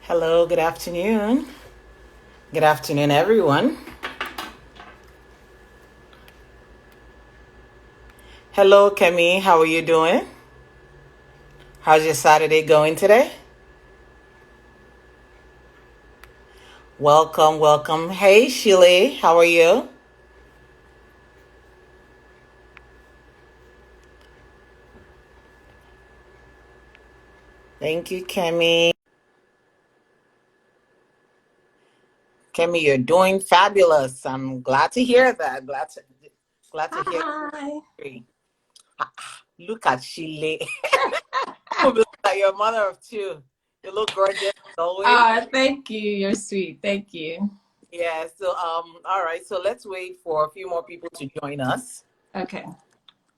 Hello, good afternoon. Good afternoon, everyone. Hello, Kemi. How are you doing? How's your Saturday going today? Welcome, welcome. Hey, Shile. How are you? Thank you, Kemi. Kemi, you're doing fabulous. I'm glad to hear that. Glad to hear Hi. you. Look at Shile. You look like your mother of two. You look gorgeous as always. Thank you. You're sweet. Thank you. Yeah, all right. So let's wait for a few more people to join us. Okay. You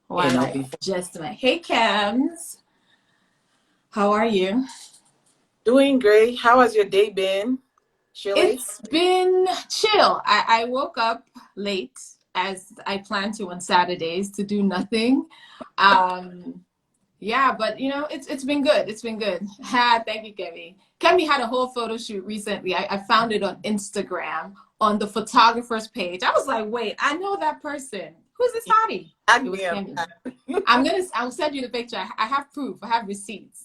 While know, I before adjust my hey Cams. How are you? doing great. How has your day been, Shirley? It's been chill. I woke up late as I plan to on Saturdays to do nothing. Um yeah, but it's been good. It's been good. Thank you, Kemi. Kemi had a whole photo shoot recently. I found it on Instagram on the photographer's page. I was like, wait, I know that person. Who's this hottie? It Tag was me on Kemi. that. I'll send you the picture. I have proof. I have receipts.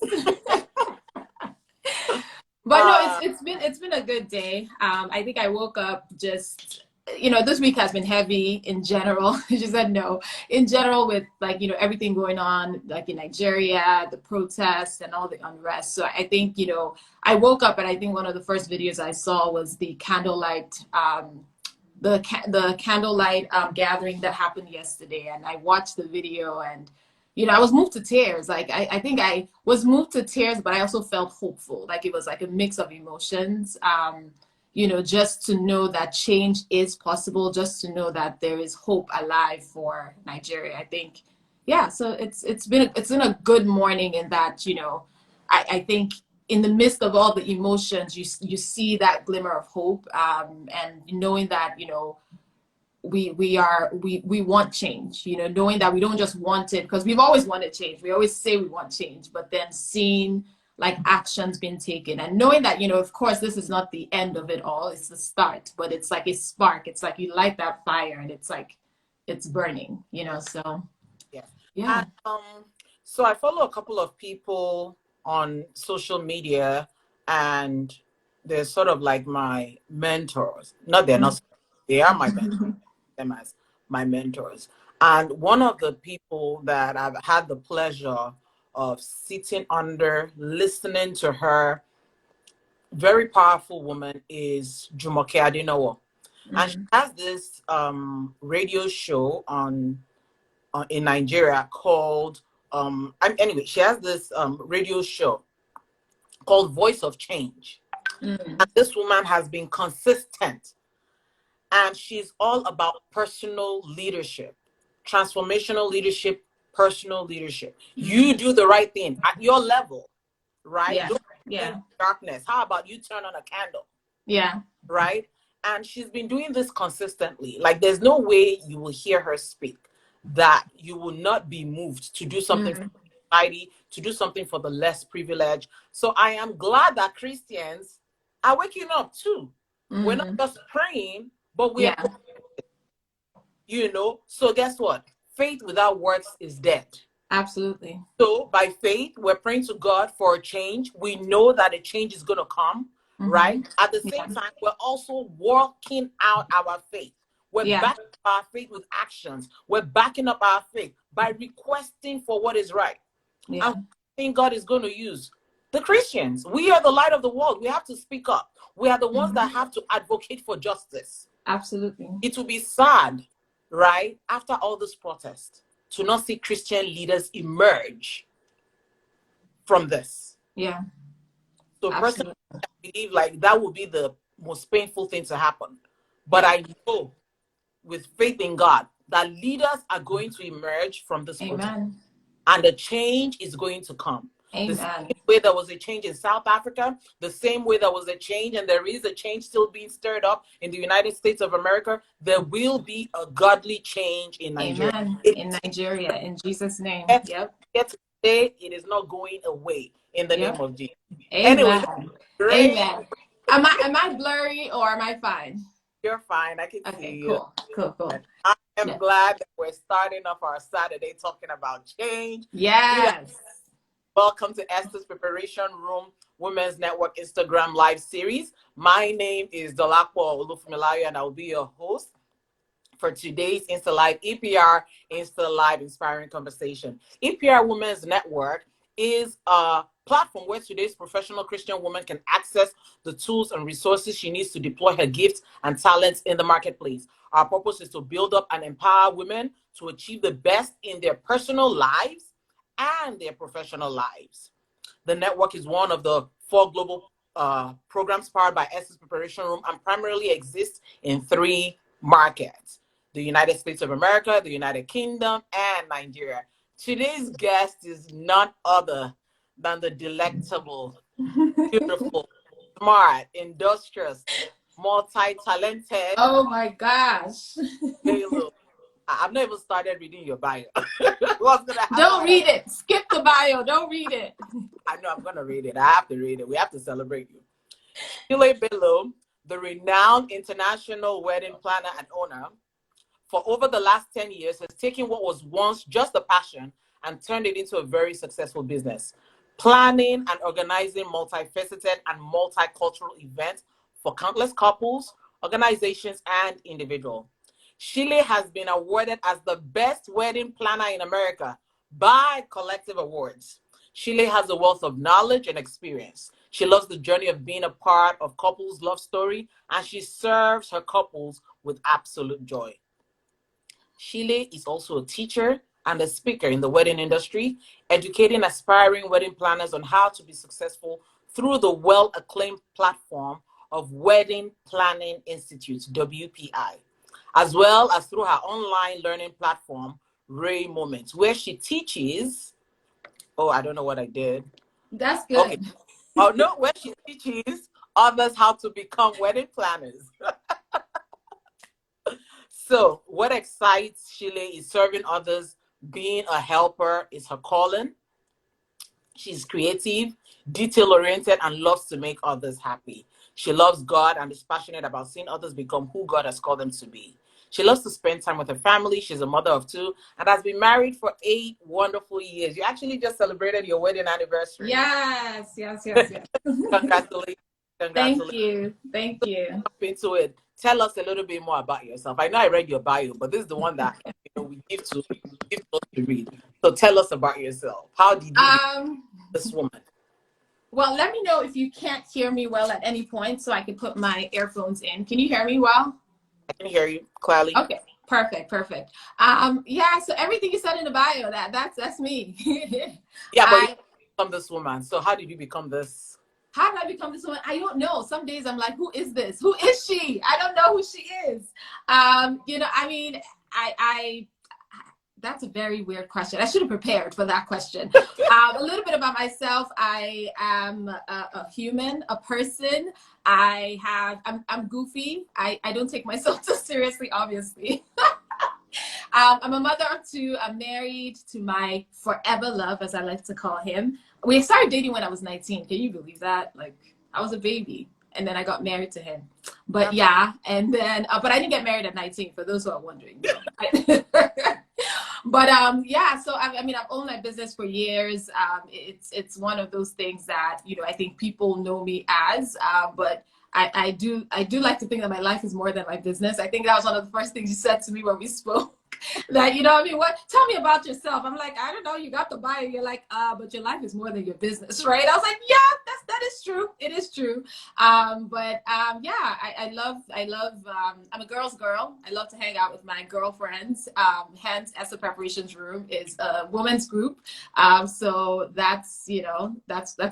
But no, Uh, it's been a good day. I think I woke up just this week has been heavy in general. She said no. In general, with like everything going on like in Nigeria, the protests and all the unrest. So I think I woke up and I think one of the first videos I saw was the candlelight the candlelight gathering that happened yesterday, and I watched the video and I was moved to tears. Like I think I was moved to tears, but I also felt hopeful. Like it was like a mix of emotions. Just to know that change is possible, just to know that there is hope alive for Nigeria. I think, yeah. So it's been a good morning in that I think in the midst of all the emotions, you see that glimmer of hope, and knowing that we want change, knowing that we don't just want it because we've always wanted change. We always say we want change, but then seeing like actions being taken and knowing that of course this is not the end of it all, it's the start, but it's like a spark. It's like you light that fire and it's like it's burning, so yes. yeah. And so I follow a couple of people on social media, and they're sort of like my mentors. Not they're not. They are my mentors. Them as my mentors. And one of the people that I've had the pleasure of sitting under, listening to her, very powerful woman, is Jumoke Adenowo. And she Mm, has this radio show in Nigeria called anyway, she has this radio show called Voice of Change. mm, And this woman has been consistent, and she's all about personal leadership, transformational leadership, personal leadership. You mm. do the right thing at your level, right? Yeah, Don't in yeah, darkness. How about you turn on a candle, yeah. right? And she's been doing this consistently. Like, there's no way you will hear her speak that you will not be moved to do something for Mm, society, to do something for the less privileged. So I am glad that Christians are waking up too. We're not mm. just praying, but we are, Yeah, So guess what? Faith without works is dead. absolutely. So by faith, we're praying to God for a change. We know that a change is going to come, right? Hmm. At the same Yeah, time, we're also working out our faith. We're yeah, backing up our faith with actions. We're backing up our faith by requesting for what is right. yeah. And I think God is going to use the Christians. We are the light of the world. We have to speak up. We are the ones that Hmm. have to advocate for justice. Absolutely. It will be sad, right, after all this protest, to not see Christian leaders emerge from this. Yeah, So personally, absolutely. I believe like that would be the most painful thing to happen. But Yeah. I know with faith in God that leaders are going to emerge from this protest, Amen. and a change is going to come. The Amen. same way there was a change in South Africa, the same way there was a change, and there is a change still being stirred up in the United States of America, there will be a godly change in Nigeria. Amen. It In Nigeria, in Jesus' name. gets, Yep. gets Today, it is not going away in the name Yep. of Jesus. Anyway, this Amen. is great. Amen. Am I blurry or am I fine? You're fine. I can Okay, see you. cool. Cool, cool. I am Yeah. glad that we're starting off our Saturday talking about change. Good. Yes. Welcome to Esther's Preparation Room Women's Network Instagram Live Series. My name is Dolapo Olufumilayo, and I will be your host for today's Insta Live EPR Insta Live Inspiring Conversation. EPR Women's Network is a platform where today's professional Christian woman can access the tools and resources she needs to deploy her gifts and talents in the marketplace. Our purpose is to build up and empower women to achieve the best in their personal lives and their professional lives. The network is one of the 4 global programs powered by Esther's Preparation Room and primarily exists in 3 markets: the United States of America, the United Kingdom, and Nigeria. Today's guest is none other than the delectable, beautiful, smart, industrious, multi-talented Oh my gosh. Bello. I've not even started reading your bio. What's gonna Don't happen? read it. Skip the bio. Don't read it. I know I'm gonna read it. I have to read it. We have to celebrate you. Shile Bello, the renowned international wedding planner and owner, for over the last 10 years has taken what was once just a passion and turned it into a very successful business, planning and organizing multifaceted and multicultural events for countless couples, organizations, and individuals. Shile has been awarded as the best wedding planner in America by Collective Awards. Shile has a wealth of knowledge and experience. She loves the journey of being a part of couples' love story, and she serves her couples with absolute joy. Shile is also a teacher and a speaker in the wedding industry, educating aspiring wedding planners on how to be successful through the well-acclaimed platform of Wedding Planning Institute, WPI, as well as through her online learning platform, Ray Moments, where she teaches, oh, I don't know what I did. That's Okay. good. Oh, no, where she teaches others how to become wedding planners. So, what excites Shile is serving others, being a helper is her calling. She's creative, detail oriented, and loves to make others happy. She loves God and is passionate about seeing others become who God has called them to be. She loves to spend time with her family. She's a mother of 2 and has been married for 8 wonderful years. You actually just celebrated your wedding anniversary. Yes, yes, yes, yes. Congratulations. Thank Congratulations. you. Thank you. Into it. Tell us a little bit more about yourself. I know I read your bio, but this is the one that we give to us to read. So tell us about yourself. How did you become Um, this woman? well, let me know if you can't hear me well at any point so I can put my earphones in. Can you hear me well? I can hear you clearly. Okay, perfect, perfect. Yeah, so everything you said in the bio, that's me. Yeah, but you I become this woman. So how did you become this? How did I become this woman? I don't know. Some days I'm like, who is this? Who is she? I don't know who she is. I mean, I that's a very weird question. I should have prepared for that question. A little bit about myself. I am a human, a person. I'm goofy. I don't take myself too seriously, obviously. I'm a mother of 2. I'm married to my forever love, as I like to call him. We started dating when I was 19. Can you believe that? Like, I was a baby. And then I got married to him. But yeah, and then, but I didn't get married at 19, for those who are wondering. No. But yeah, so I mean, I've owned my business for years. It's one of those things that, I think people know me as, but I do like to think that my life is more than my business. I think that was one of the first things you said to me when we spoke. That, I mean, what? Tell me about yourself. I'm like, I don't know. You got the bio. You're like, but your life is more than your business, right? I was like, yeah, that is true. It is true. Yeah, I'm a girl's girl. I love to hang out with my girlfriends. Hence, as the preparations room is a women's group. So that's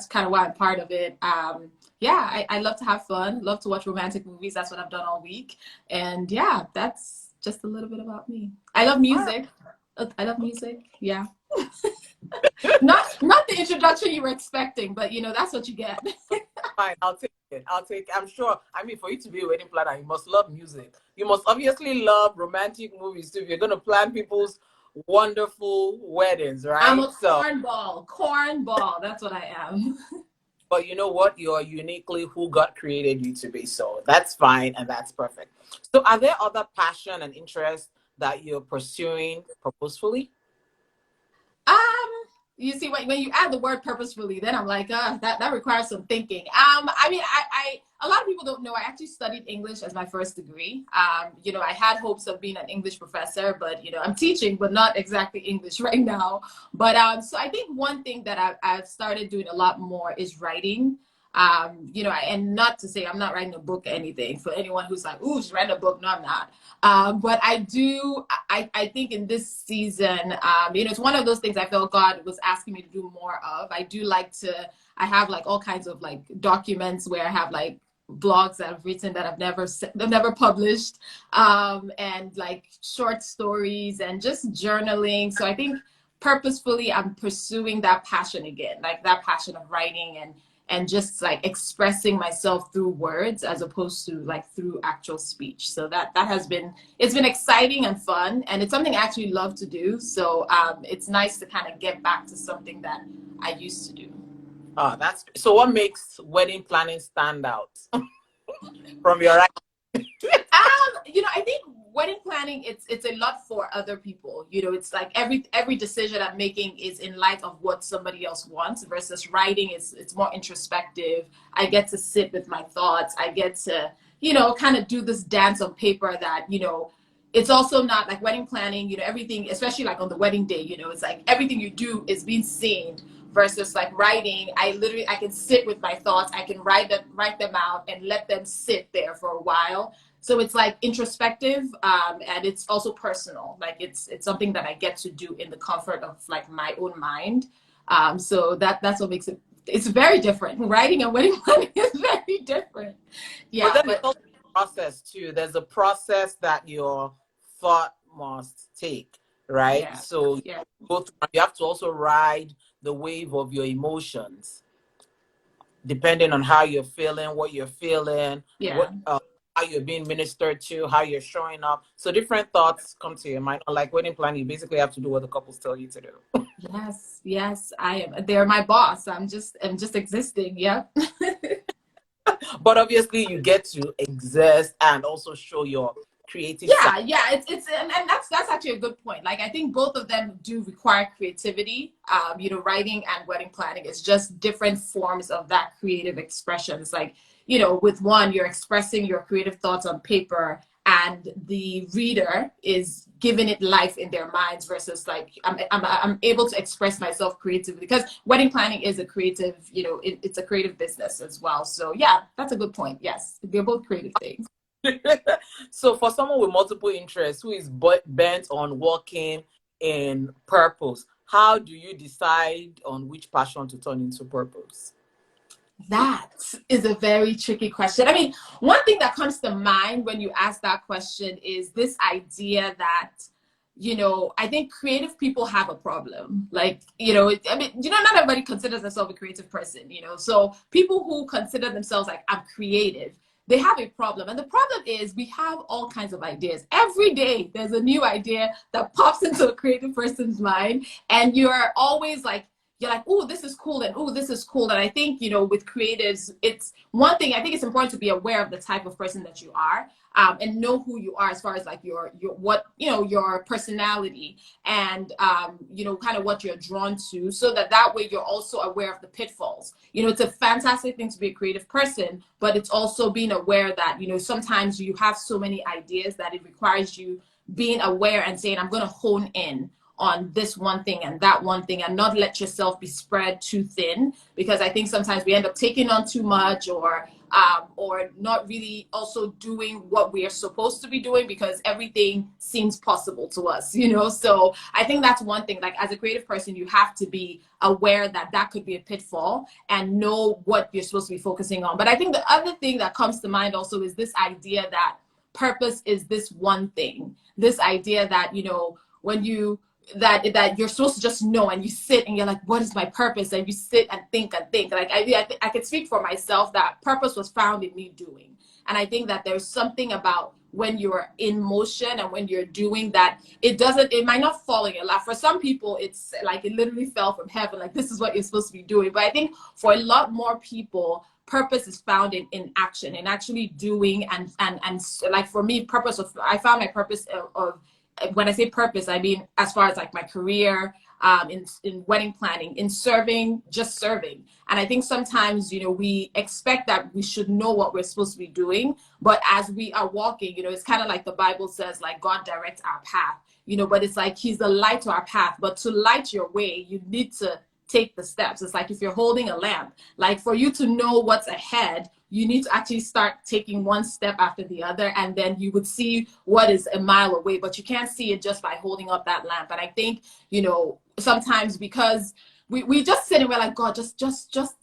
kind of why I'm part of it. Yeah, I love to have fun, love to watch romantic movies. That's what I've done all week. And yeah, that's just a little bit about me. I love music. I love music. Yeah. Not the introduction you were expecting, but that's what you get. Fine, I'll take it. I'm sure. I mean, for you to be a wedding planner, you must love music. You must obviously love romantic movies too. If you're going to plan people's wonderful weddings, I'm a right? So, cornball. That's what I am. but you know what? You're uniquely who God created you to be. So that's fine and that's perfect. So, are there other passion and interests that you're pursuing purposefully? Um, you see, when you add the word purposefully, then I'm like, that requires some thinking. I mean, a lot of people don't know I actually studied English as my first degree. I had hopes of being an English professor, but I'm teaching, but not exactly English right now. But so I think one thing that I've started doing a lot more is writing. And not to say I'm not writing a book or anything for anyone who's like, ooh, she's writing a book. No, I'm not. But I do, I think in this season, it's one of those things I felt God was asking me to do more of. I do like to, I have like all kinds of like documents where I have like blogs that I've written that I've never published, and like short stories and just journaling. So I think purposefully I'm pursuing that passion again, like that passion of writing and just like expressing myself through words as opposed to like through actual speech. So that has been, it's been exciting and fun, and it's something I actually love to do. So it's nice to kind of get back to something that I used to do. That's so. What makes wedding planning stand out from your? I think wedding planning, it's a lot for other people. It's like every decision I'm making is in light of what somebody else wants, versus writing is it's more introspective. I get to sit with my thoughts. I get to, kind of do this dance on paper that, it's also not like wedding planning, everything, especially like on the wedding day, it's like everything you do is being seen, versus like writing. I can sit with my thoughts. I can write them out and let them sit there for a while. So it's like introspective, and it's also personal. Like it's something that I get to do in the comfort of like my own mind. So that's what makes it's very different. Writing and wedding planning is very different. But Yeah, then it's but also a process too. There's a process that your thought must take, right? yeah, So yeah, you have to also ride the wave of your emotions, depending on how you're feeling, what you're feeling, yeah. what how you're being ministered to, how you're showing up. So different thoughts come to your mind. Like wedding planning, you basically have to do what the couples tell you to do. Yes, yes, I am. They're my boss. I'm just existing. Yep. But obviously, you get to exist and also show your creative side. Yeah, it's and that's actually a good point. Like I think both of them do require creativity. Writing and wedding planning is just different forms of that creative expression. It's like, with one, you're expressing your creative thoughts on paper, and the reader is giving it life in their minds, versus like I'm able to express myself creatively, because wedding planning is a creative, it's a creative business as well. So yeah, that's a good point. Yes, they're both creative things. So for someone with multiple interests who is bent on working in purpose, how do you decide on which passion to turn into purpose? That is a very tricky question. I mean, one thing that comes to mind when you ask that question is this idea that, I think creative people have a problem. Like, I mean, not everybody considers themselves a creative person, So people who consider themselves like, I'm creative, they have a problem. And the problem is we have all kinds of ideas. Every day there's a new idea that pops into a creative person's mind. And you're always like, you're like, oh, this is cool, and oh, this is cool. And I think, with creatives, it's one thing, I think it's important to be aware of the type of person that you are, and know who you are as far as like your what, your personality, and kind of what you're drawn to, so that way you're also aware of the pitfalls. It's a fantastic thing to be a creative person, but it's also being aware that, sometimes you have so many ideas that it requires you being aware and saying, I'm going to hone in on this one thing and that one thing, and not let yourself be spread too thin, because I think sometimes we end up taking on too much, or not really also doing what we are supposed to be doing because everything seems possible to us, So I think that's one thing. Like as a creative person, you have to be aware that that could be a pitfall and know what you're supposed to be focusing on. But I think the other thing that comes to mind also is this idea that purpose is this one thing, this idea that, when you that you're supposed to just know, and you sit and you're like, what is my purpose? And you sit and think. Like I could speak for myself that purpose was found in me doing. And I think that there's something about when you're in motion and when you're doing that, it might not fall in your lap. For some people, it's like it literally fell from heaven, like this is what you're supposed to be doing. But I think for a lot more people, purpose is found in action, in actually doing. And like for me, I found my purpose of when I say purpose, I mean as far as like my career, in wedding planning, in serving, just serving. And I think sometimes, we expect that we should know what we're supposed to be doing, but as we are walking, it's kind of like the Bible says, like God directs our path, but it's like He's the light to our path. But to light your way, you need to take the steps. It's like if you're holding a lamp, like for you to know what's ahead, you need to actually start taking one step after the other, and then you would see what is a mile away, but you can't see it just by holding up that lamp. And I think, sometimes because we just sit and we're like, God, just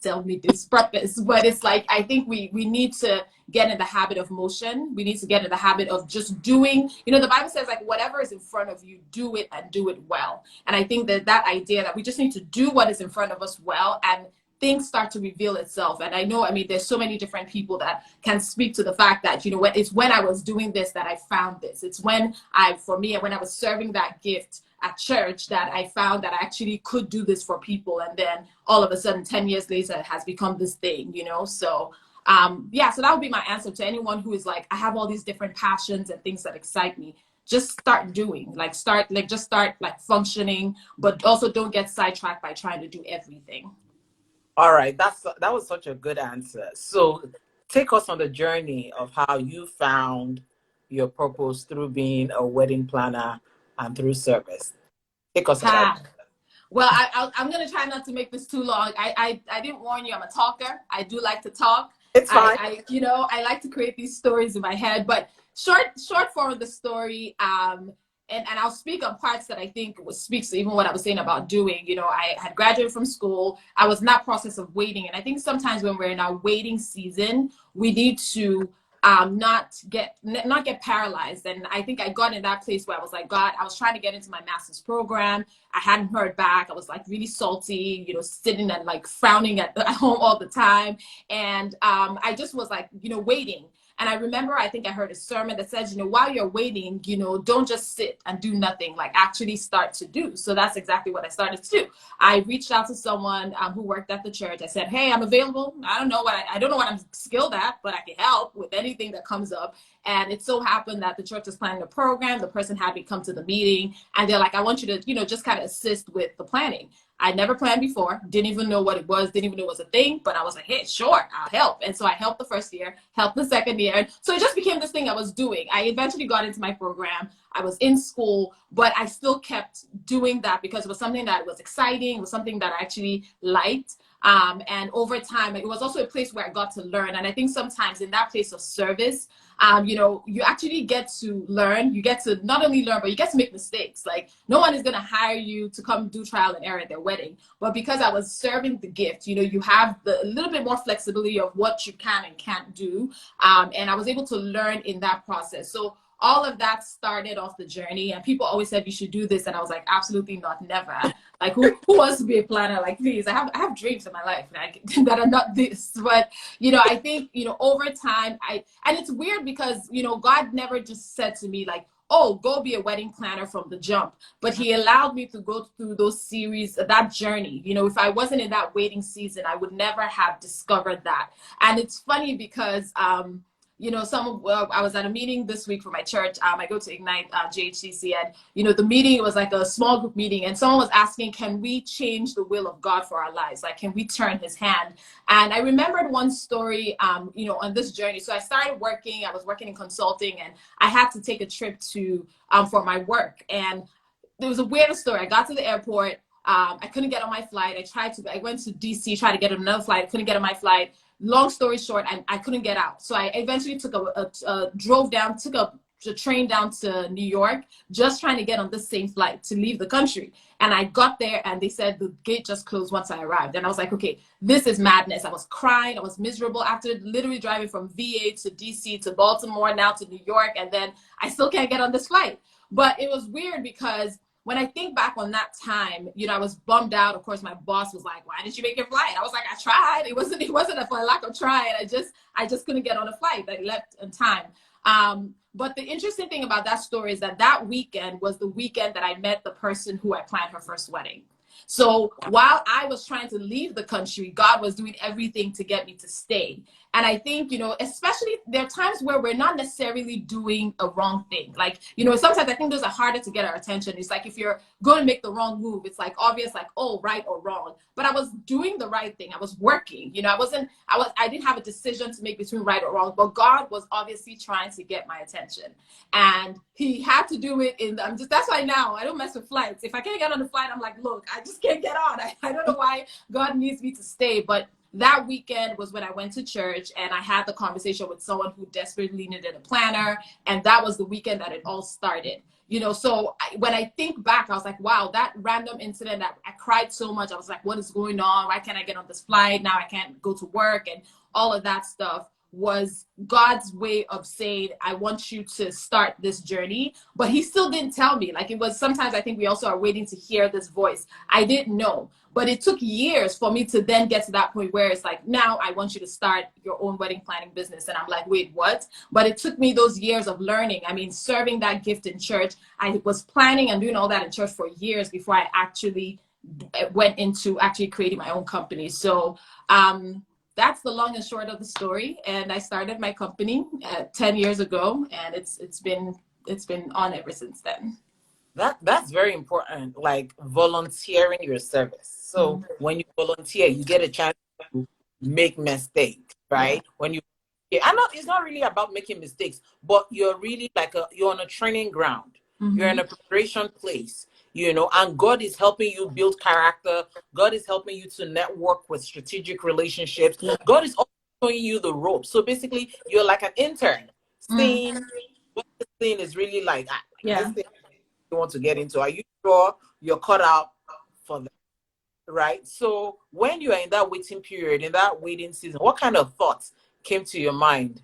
tell me this purpose. But it's like, I think we need to get in the habit of motion. We need to get in the habit of just doing. The Bible says, like, whatever is in front of you, do it and do it well. And I think that idea that we just need to do what is in front of us well, and things start to reveal itself. And I know, there's so many different people that can speak to the fact that, it's when I was doing this that I found this. It's when I was serving that gift at church that I found that I actually could do this for people. And then all of a sudden, 10 years later, it has become this thing, So, so that would be my answer to anyone who is like, I have all these different passions and things that excite me. Just start doing, just start functioning, but also don't get sidetracked by trying to do everything. All right, that was such a good answer. So take us on the journey of how you found your purpose through being a wedding planner and through service. Take us on that. Well, I'm going to try not to make this too long. I didn't warn you, I'm a talker. I do like to talk. It's fine. I like to create these stories in my head, but short form of the story, and I'll speak on parts that I think speaks to even what I was saying about doing. I had graduated from school. I was in that process of waiting. And I think sometimes when we're in our waiting season, we need to not get paralyzed. And I think I got in that place where I was like, God, I was trying to get into my master's program. I hadn't heard back. I was like really salty, sitting and like frowning at home all the time. And I just was like, waiting. And I remember, I think I heard a sermon that says, while you're waiting, don't just sit and do nothing, like actually start to do. So that's exactly what I started to do. I reached out to someone who worked at the church. I said, hey, I'm available. I don't know what I'm skilled at, but I can help with anything that comes up. And it so happened that the church was planning a program. The person had me come to the meeting, and they're like, I want you to, just kind of assist with the planning. I never planned before, didn't even know what it was, didn't even know it was a thing, but I was like, hey, sure, I'll help. And so I helped the first year, helped the second year. So it just became this thing I was doing. I eventually got into my program. I was in school, but I still kept doing that because it was something that was exciting. It was something that I actually liked. And over time, it was also a place where I got to learn. And I think sometimes in that place of service, you actually get to learn. You get to not only learn, but you get to make mistakes. Like, no one is going to hire you to come do trial and error at their wedding. But because I was serving the gift, you have a little bit more flexibility of what you can and can't do. And I was able to learn in that process. So all of that started off the journey, and people always said you should do this, and I was like, absolutely not, never. Like, who wants to be a planner? Like, please, I have dreams in my life that are not this. But I think over time, and it's weird because God never just said to me like, oh, go be a wedding planner from the jump, but He allowed me to go through those series, that journey. If I wasn't in that waiting season, I would never have discovered that. And it's funny because I was at a meeting this week for my church. I go to Ignite JHCC, and the meeting was like a small group meeting, and someone was asking, can we change the will of God for our lives? Like, can we turn His hand? And I remembered one story, on this journey. So I started working. I was working in consulting, and I had to take a trip to for my work. And there was a weird story. I got to the airport. I couldn't get on my flight. I went to DC, tried to get on another flight. I couldn't get on my flight. Long story short, I couldn't get out. So I eventually took a train down to New York, just trying to get on the same flight to leave the country. And I got there and they said the gate just closed once I arrived. And I was like, okay, this is madness. I was crying. I was miserable after literally driving from VA to DC to Baltimore, now to New York. And then I still can't get on this flight. But it was weird because when I think back on that time, you know, I was bummed out. Of course, my boss was like, "Why didn't you make your flight?" I was like, "I tried. It wasn't for a lack of trying. I just couldn't get on a flight. I left in time." But the interesting thing about that story is that that weekend was the weekend that I met the person who I planned her first wedding. So while I was trying to leave the country, God was doing everything to get me to stay. And I think, you know, especially there are times where we're not necessarily doing a wrong thing. Like, you know, sometimes I think those are harder to get our attention. It's like if you're going to make the wrong move, it's like obvious, like, oh, right or wrong. But I was doing the right thing. I was working. You know, I didn't have a decision to make between right or wrong, but God was obviously trying to get my attention. And he had to do it that's why now I don't mess with flights. If I can't get on the flight, I'm like, look, I just can't get on. I don't know why God needs me to stay. But that weekend was when I went to church and I had the conversation with someone who desperately needed a planner. And that was the weekend that it all started. You know, so when I think back, I was like, wow, that random incident that I cried so much. I was like, what is going on? Why can't I get on this flight? Now I can't go to work and all of that stuff was God's way of saying, I want you to start this journey. But he still didn't tell me. Like it was sometimes I think we also are waiting to hear this voice. I didn't know. But it took years for me to then get to that point where it's like, now I want you to start your own wedding planning business. And I'm like, wait, what? But it took me those years of learning. I mean, serving that gift in church. I was planning and doing all that in church for years before I actually went into actually creating my own company. So that's the long and short of the story. And I started my company 10 years ago, and it's been on ever since then. That's very important, like volunteering your service. So when you volunteer, you get a chance to make mistakes, right? Yeah. When you, yeah, I know it's not really about making mistakes, but you're really like you're on a training ground. You're in a preparation place, you know, and God is helping you build character. God is helping you to network with strategic relationships. Yeah. God is also showing you the ropes. So basically, you're like an intern, seeing what this thing is really like. This Yeah. thing you want to get into. Are you sure you're cut out for that? Right. So when you are in that waiting period, in that waiting season, what kind of thoughts came to your mind?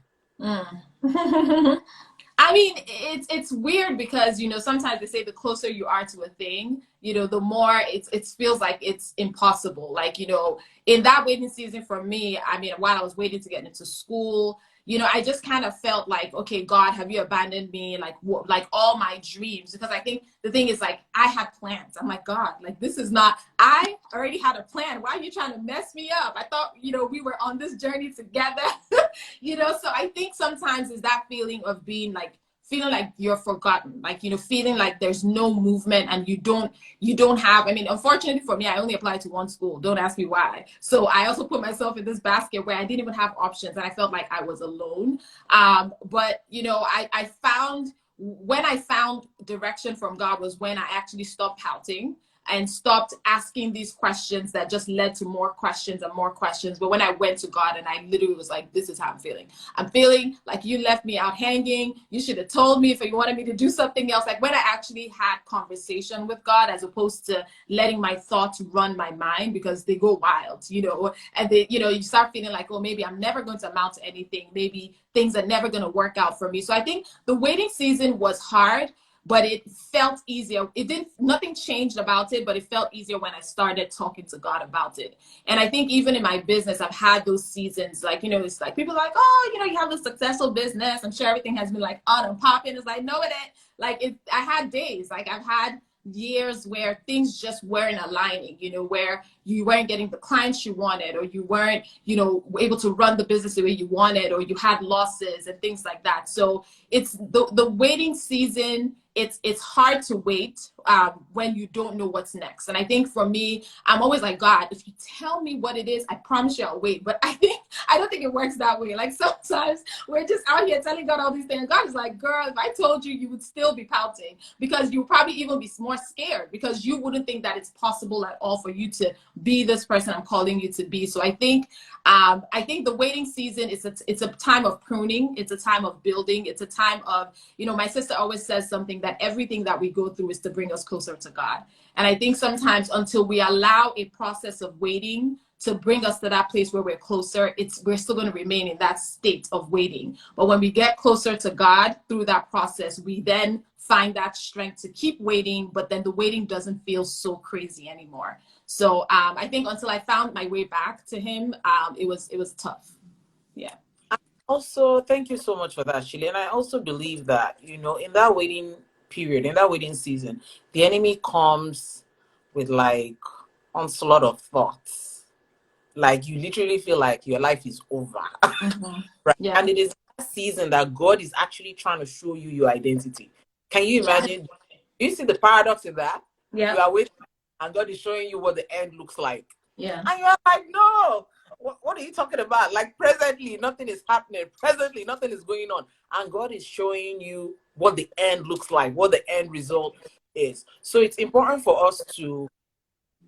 I mean, it's weird because, you know, sometimes they say the closer you are to a thing, you know, the more it feels like it's impossible. Like, you know, in that waiting season for me, I mean, while I was waiting to get into school, you know, I just kind of felt like, okay, God, have you abandoned me? Like, what, like all my dreams? Because I think the thing is, like, I had plans. I'm like, God, like, this is not, I already had a plan. Why are you trying to mess me up? I thought, you know, we were on this journey together, you know? So I think sometimes is that feeling of being like, feeling like you're forgotten, like, you know, feeling like there's no movement and you don't have, I mean, unfortunately for me, I only applied to one school. Don't ask me why. So I also put myself in this basket where I didn't even have options and I felt like I was alone. But, you know, I found, when I found direction from God was when I actually stopped pouting and stopped asking these questions that just led to more questions and more questions. But when I went to God and I literally was like, this is how I'm feeling. I'm feeling like you left me out hanging. You should have told me if you wanted me to do something else. Like when I actually had conversation with God, as opposed to letting my thoughts run my mind, because they go wild, you know, and they, you know, you start feeling like, oh, maybe I'm never going to amount to anything. Maybe things are never going to work out for me. So I think the waiting season was hard, but it felt easier. Nothing changed about it, but it felt easier when I started talking to God about it. And I think even in my business, I've had those seasons, like, you know, it's like people are like, oh, you know, you have a successful business. I'm sure everything has been like on and popping. It's like, no, it ain't. Like I had days, like I've had years where things just weren't aligning, you know, where you weren't getting the clients you wanted, or you weren't, you know, able to run the business the way you wanted, or you had losses and things like that. So it's the waiting season. It's hard to wait when you don't know what's next. And I think for me, I'm always like, God, if you tell me what it is, I promise you I'll wait. But I don't think it works that way. Like sometimes we're just out here telling God all these things. God is like, girl, if I told you, you would still be pouting, because you probably even be more scared, because you wouldn't think that it's possible at all for you to be this person I'm calling you to be. So I think the waiting season is it's a time of pruning. It's a time of building. It's a time of, you know, my sister always says something, that everything that we go through is to bring us closer to God. And I think sometimes until we allow a process of waiting to bring us to that place where we're closer, we're still going to remain in that state of waiting. But when we get closer to God through that process, we then find that strength to keep waiting, but then the waiting doesn't feel so crazy anymore. So I think until I found my way back to him, it was tough. Yeah. Also, thank you so much for that, Shile. And I also believe that, in that waiting period, in that waiting season, the enemy comes with like onslaught of thoughts. Like you literally feel like your life is over. Mm-hmm. Right. Yeah. And it is that season that God is actually trying to show you your identity. Can you Yeah. imagine? You see the paradox in that? Yeah. You are waiting and God is showing you what the end looks like. Yeah. And you're like, no, what are you talking about? Like presently, nothing is happening. Presently, nothing is going on. And God is showing you what the end looks like, what the end result is. So it's important for us to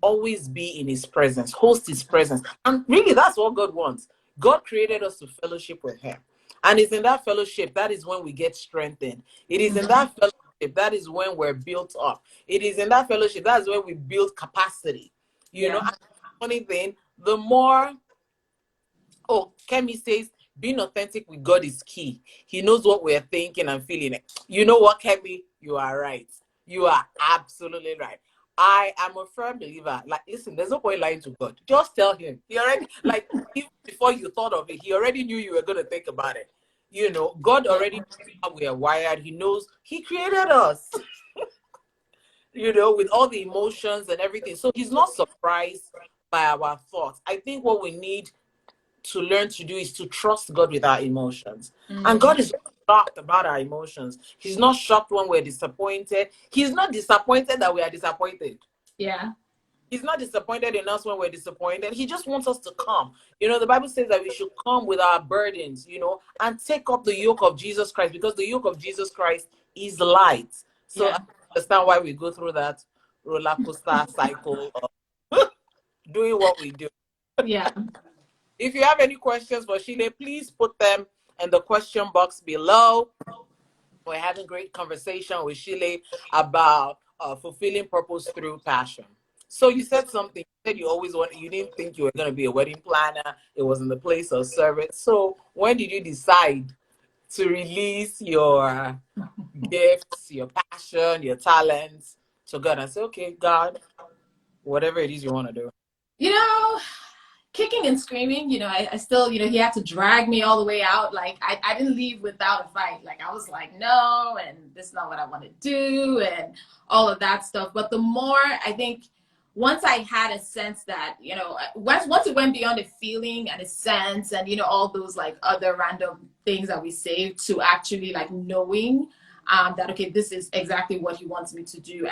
always be in his presence, host his presence. And really, that's what God wants. God created us to fellowship with him. And it's in that fellowship that is when we get strengthened. It is in Mm-hmm. that fellowship that is when we're built up. It is in that fellowship that's when we build capacity. Yeah. And the funny thing, the more, Kemi says, being authentic with God is key. He knows what we're thinking and feeling. You know what, Kemi? You are right. You are absolutely right. I am a firm believer. Like, listen, there's no point lying to God. Just tell him. He already, like, even before you thought of it, he already knew you were going to think about it. God Yeah. already knows how we are wired. He knows he created us, with all the emotions and everything. So he's not surprised by our thoughts. I think what we need to learn to do is to trust God with our emotions. And Mm. God is not shocked about our emotions. He's not shocked when we're disappointed. He's not disappointed that we are disappointed. Yeah. He's not disappointed in us when we're disappointed. He just wants us to come. The Bible says that we should come with our burdens, and take up the yoke of Jesus Christ, because the yoke of Jesus Christ is light. So I Yeah. understand why we go through that roller coaster cycle of doing what we do. Yeah. If you have any questions for Shile, please put them in the question box below. We're having great conversation with Shile about fulfilling purpose through passion. So you said something. You said you didn't think you were going to be a wedding planner. It was in the place of service. So when did you decide to release your gifts, your passion, your talents to God and say, okay, God, whatever it is you want to do? You know, kicking and screaming, I still, he had to drag me all the way out. Like I didn't leave without a fight. Like I was like, no, and this is not what I want to do, and all of that stuff. But the more I think, once I had a sense that, once it went beyond a feeling and a sense and, all those like other random things that we say, to actually like knowing that, okay, this is exactly what he wants me to do.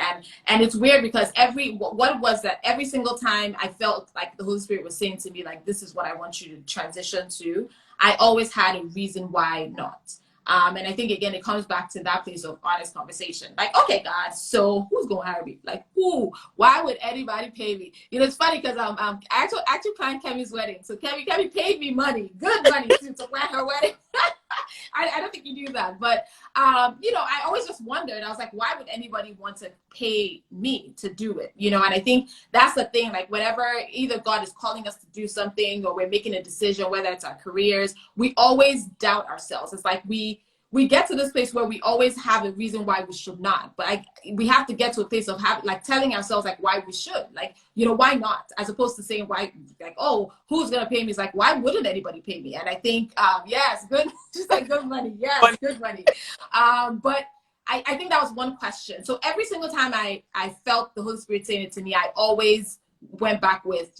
And it's weird because what was that every single time I felt like the Holy Spirit was saying to me, like, this is what I want you to transition to, I always had a reason why not. And I think, again, it comes back to that place of honest conversation. Like, okay, God, so who's going to hire me? Like, who? Why would anybody pay me? It's funny because I actually planned Kemi's wedding. So Kemi paid me money, good money, to plan her wedding. I don't think you knew that. But, I always just wondered. I was like, why would anybody want to pay me to do it? And I think that's the thing. Like, whenever either God is calling us to do something or we're making a decision, whether it's our careers, we always doubt ourselves. It's like we get to this place where we always have a reason why we should not. But we have to get to a place of telling ourselves like why we should. Like, why not? As opposed to saying why, like, oh, who's gonna pay me? It's like, why wouldn't anybody pay me? And I think, yes, good, just like good money. Yes, good money. But I think that was one question. So every single time I felt the Holy Spirit saying it to me, I always went back with,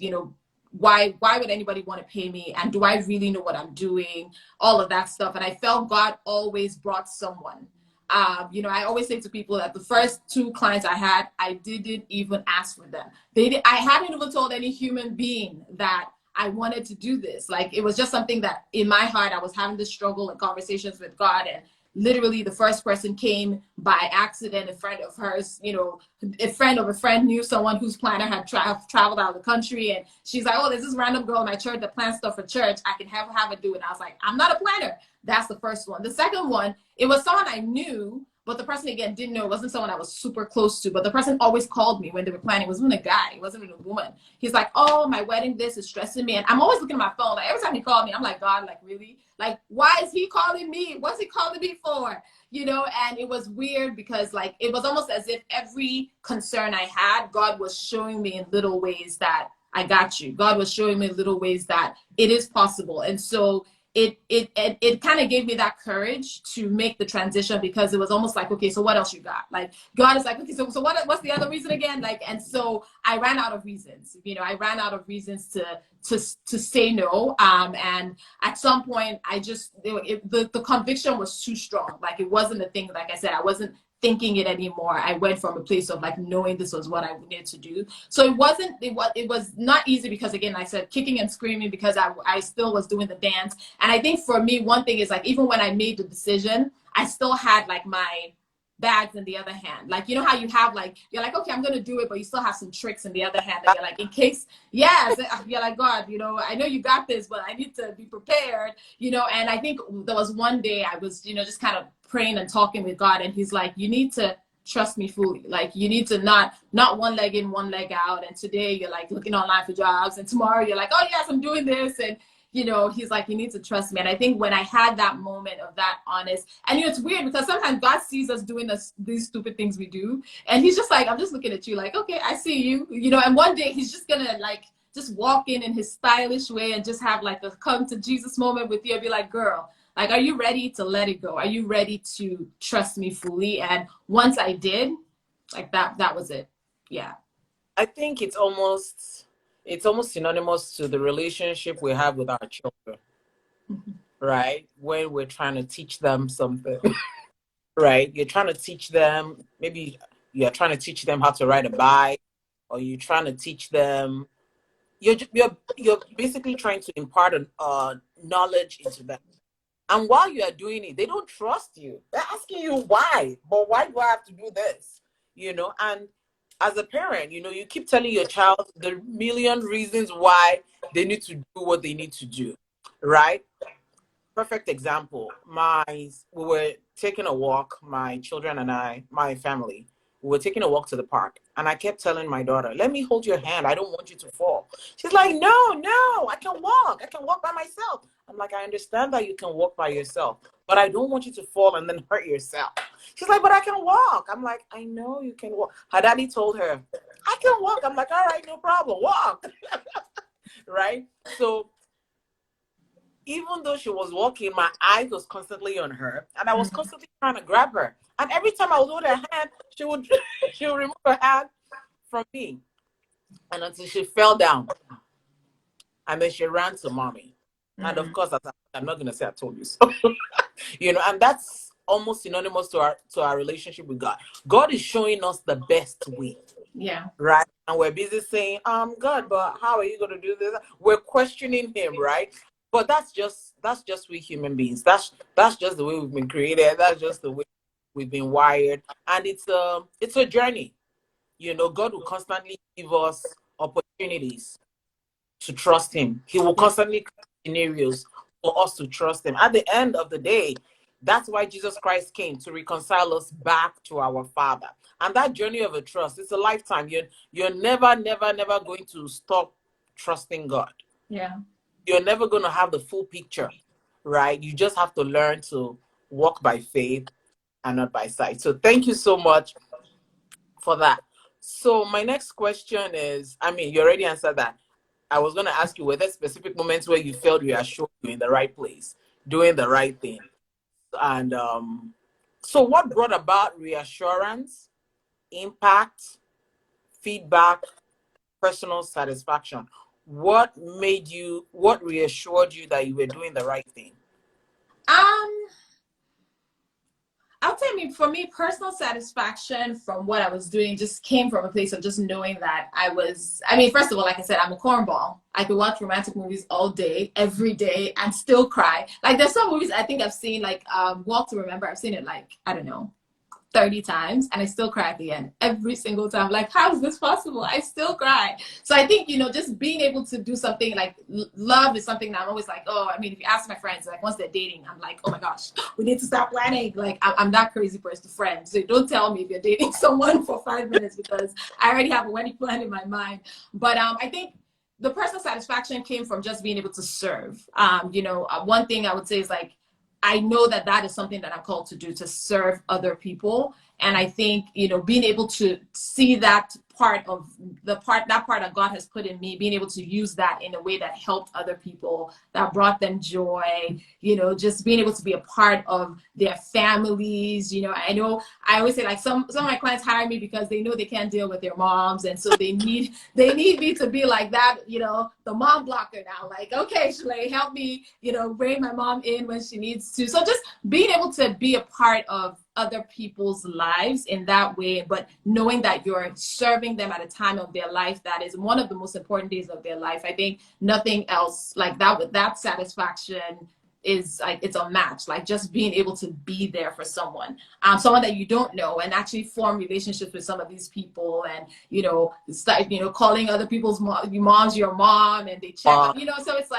why would anybody want to pay me, and do I really know what I'm doing, all of that stuff. And I felt God always brought someone. I always say to people that the first 2 clients I had, I didn't even ask for them. I hadn't even told any human being that I wanted to do this. Like, it was just something that in my heart, I was having this struggle and conversations with God. And literally the first person came by accident. A friend of hers, a friend of a friend knew someone whose planner had traveled out of the country, and she's like, oh, there's this random girl in my church that plans stuff for church. I can have her do it. And I was like, I'm not a planner. That's the first one. The second one, it was someone I knew, but the person again didn't know. It wasn't someone I was super close to, but the person always called me when they were planning. It wasn't a guy, it wasn't a woman. He's like, oh, my wedding, this is stressing me. And I'm always looking at my phone. Like every time he called me, I'm like, God, like really? Like, why is he calling me? What's he calling me for? You know, and it was weird because like it was almost as if every concern I had, God was showing me in little ways that I got you. God was showing me in little ways that it is possible. And so it kind of gave me that courage to make the transition, because it was almost like, okay, so what else you got? Like God is like, okay, so what's the other reason again? Like, and so I ran out of reasons. You know, I ran out of reasons to say no. And at some point, I just the conviction was too strong. Like it wasn't a thing. Like I said, I wasn't thinking it anymore. I went from a place of like knowing this was what I needed to do. So it was not easy, because again, I said kicking and screaming, because I still was doing the dance. And I think for me, one thing is like, even when I made the decision, I still had like my bags in the other hand. Like, you know how you have like, you're like, okay, I'm going to do it, but you still have some tricks in the other hand that you're like, in case, yes, you're like, God, you know, I know you got this, but I need to be prepared, you know. And I think there was one day I was, you know, just kind of praying and talking with God, and he's like, you need to trust me fully. Like you need to not one leg in, one leg out. And today you're like looking online for jobs, and tomorrow you're like, oh yes, I'm doing this. And you know, he's like, you need to trust me. And I think when I had that moment of that honest, and you know, it's weird because sometimes God sees us doing these stupid things we do, and he's just like, I'm just looking at you like, okay, I see you, you know. And one day he's just gonna like just walk in his stylish way and just have like a come to Jesus moment with you and be like, girl, like, are you ready to let it go? Are you ready to trust me fully? And once I did, like that was it. Yeah. I think it's almost synonymous to the relationship we have with our children, Mm-hmm. right? When we're trying to teach them something, right? You're trying to teach them, maybe you're trying to teach them how to ride a bike, or you're trying to teach them, you're basically trying to impart knowledge into them. And while you are doing it, they don't trust you. They're asking you why, but why do I have to do this? You know, and as a parent, you know, you keep telling your child the million reasons why they need to do what they need to do, right? Perfect example. We were taking a walk, my children and I, my family, we were taking a walk to the park. And I kept telling my daughter, let me hold your hand. I don't want you to fall. She's like, no, no, I can walk. I can walk by myself. I'm like, I understand that you can walk by yourself, but I don't want you to fall and then hurt yourself. She's like, but I can walk. I'm like, I know you can walk. Her daddy told her, I can walk. I'm like, all right, no problem, walk. Right? So even though she was walking, my eyes was constantly on her, and I was constantly trying to grab her. And every time I would hold her hand, she would she would remove her hand from me, and until she fell down, and then she ran to mommy. And of Mm-hmm. course, I'm not gonna say I told you so, you know. And that's almost synonymous to our relationship with God. God is showing us the best way, Yeah. right? And we're busy saying, God, but how are you going to do this? We're questioning him, right? But that's just we human beings. That's just the way we've been created. That's just the way we've been wired. And it's a journey. You know, God will constantly give us opportunities to trust him. He will Yeah. constantly create scenarios for us to trust him. At the end of the day, that's why Jesus Christ came, to reconcile us back to our Father. And that journey of a trust, it's a lifetime. You're never, never, never going to stop trusting God. Yeah. You're never going to have the full picture, right? You just have to learn to walk by faith and not by sight. So thank you so much for that. So my next question is, I mean, you already answered that. I was going to ask you, were there specific moments where you felt reassured you're in the right place, doing the right thing? And so what brought about reassurance, impact, feedback, personal satisfaction? What reassured you that you were doing the right thing? Um, I would say, I mean, for me, personal satisfaction from what I was doing just came from a place of just knowing that I mean, first of all, like I said, I'm a cornball. I could watch romantic movies all day, every day, and still cry. Like, there's some movies I think I've seen, like Walk to Remember. I've seen it, like, I don't know, 30 times and I still cry at the end every single time. Like, how is this possible? I still cry. So I think, just being able to do something like love is something that I'm always like, oh, I mean, if you ask my friends, like once they're dating, I'm like, oh my gosh, we need to start planning. Like, I'm that crazy person friend. So don't tell me if you're dating someone for 5 minutes because I already have a wedding plan in my mind. But I think the personal satisfaction came from just being able to serve. One thing I would say is like, I know that that is something that I'm called to do, to serve other people. And I think, being able to see that part that God has put in me, being able to use that in a way that helped other people, that brought them joy, just being able to be a part of their families. I know I always say like some of my clients hire me because they know they can't deal with their moms. And so they need me to be like that, the mom blocker now. Like, okay, Shile, help me, bring my mom in when she needs to. So just being able to be a part of other people's lives in that way, but knowing that you're serving them at a time of their life that is one of the most important days of their life. I think nothing else like that, with that satisfaction is like, it's a match. Like just being able to be there for someone that you don't know, and actually form relationships with some of these people, and start calling other people's moms your mom, and they check up, so it's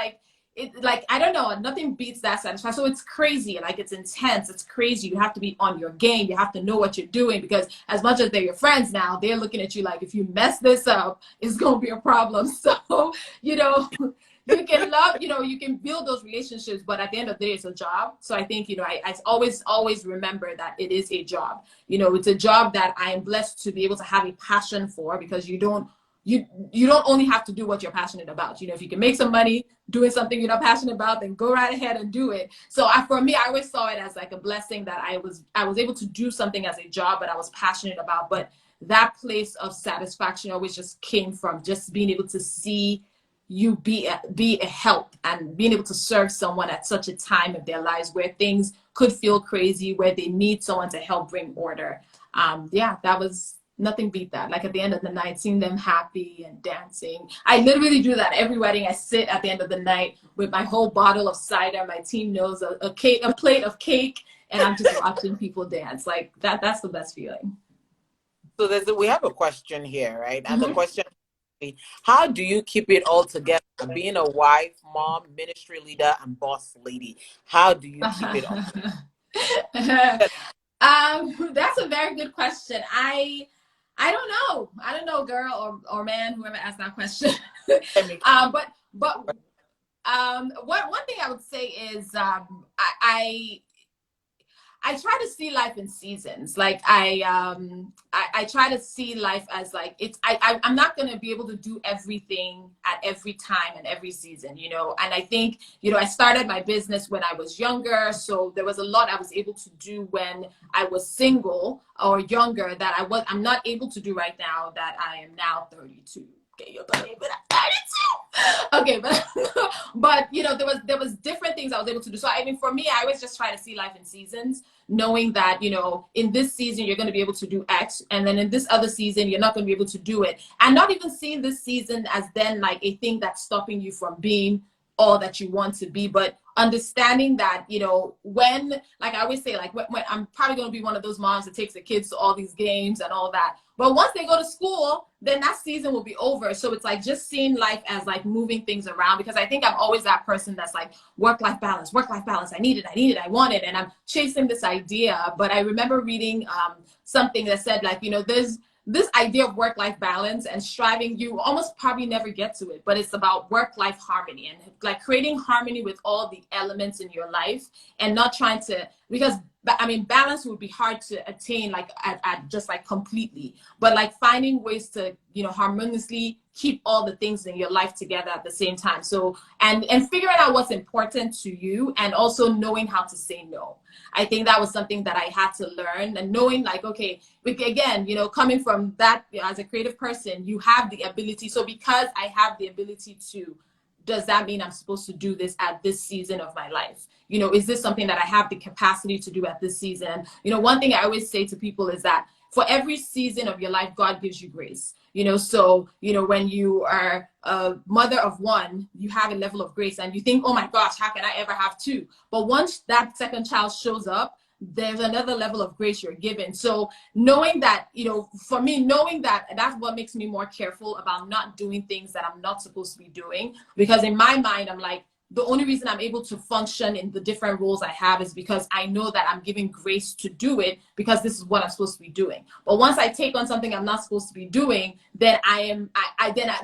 like, I don't know, nothing beats that satisfaction. So it's crazy, like it's intense, it's crazy. You have to be on your game, you have to know what you're doing, because as much as they're your friends now, they're looking at you like, if you mess this up, it's gonna be a problem. So you can love, you can build those relationships, but at the end of the day, it's a job. So I think, I always remember that it is a job. It's a job that I am blessed to be able to have a passion for, because you don't only have to do what you're passionate about. If you can make some money doing something you're not passionate about, then go right ahead and do it. So for me, I always saw it as like a blessing that I was able to do something as a job that I was passionate about. But that place of satisfaction always just came from just being able to see you be a help, and being able to serve someone at such a time of their lives where things could feel crazy, where they need someone to help bring order. That was, nothing beat that. Like at the end of the night, seeing them happy and dancing. I literally do that every wedding. I sit at the end of the night with my whole bottle of cider. My team knows a plate of cake, and I'm just watching people dance. Like that's the best feeling. So we have a question here, right? And the question is, how do you keep it all together? Being a wife, mom, ministry leader, and boss lady. How do you keep it all? That's a very good question. I don't know, girl or man, whoever asked that question. But one thing I would say is I try to see life in seasons. Like I try to see life as like I'm not going to be able to do everything at every time and every season, and I think, I started my business when I was younger. So there was a lot I was able to do when I was single or younger that I'm not able to do right now that I am now 32. Okay, you're believe it, I'm 32. Okay, but there was different things I was able to do. So I mean, for me, I always just try to see life in seasons, knowing that in this season you're going to be able to do X, and then in this other season you're not going to be able to do it, and not even seeing this season as then like a thing that's stopping you from being all that you want to be, but understanding that when, like I always say, like when I'm probably going to be one of those moms that takes the kids to all these games and all that, but once they go to school, then that season will be over. So it's like just seeing life as like moving things around, because I think I'm always that person that's like work-life balance. I need it, I want it, and I'm chasing this idea. But I remember reading something that said like, there's this idea of work-life balance and striving, you almost probably never get to it, but it's about work-life harmony, and like creating harmony with all the elements in your life, and not trying to, because I mean, balance would be hard to attain like at just like completely, but like finding ways to, harmoniously keep all the things in your life together at the same time. So, and figuring out what's important to you, and also knowing how to say no. I think that was something that I had to learn, and knowing like, okay, again, coming from that as a creative person, you have the ability. So because I have the ability to, does that mean I'm supposed to do this at this season of my life? Is this something that I have the capacity to do at this season? One thing I always say to people is that for every season of your life, God gives you grace. So, when you are a mother of one, you have a level of grace, and you think, oh my gosh, how can I ever have two? But once that second child shows up, there's another level of grace you're given. So knowing that, for me, knowing that, that's what makes me more careful about not doing things that I'm not supposed to be doing. Because in my mind, I'm like, the only reason I'm able to function in the different roles I have is because I know that I'm given grace to do it, because this is what I'm supposed to be doing. But once I take on something I'm not supposed to be doing, then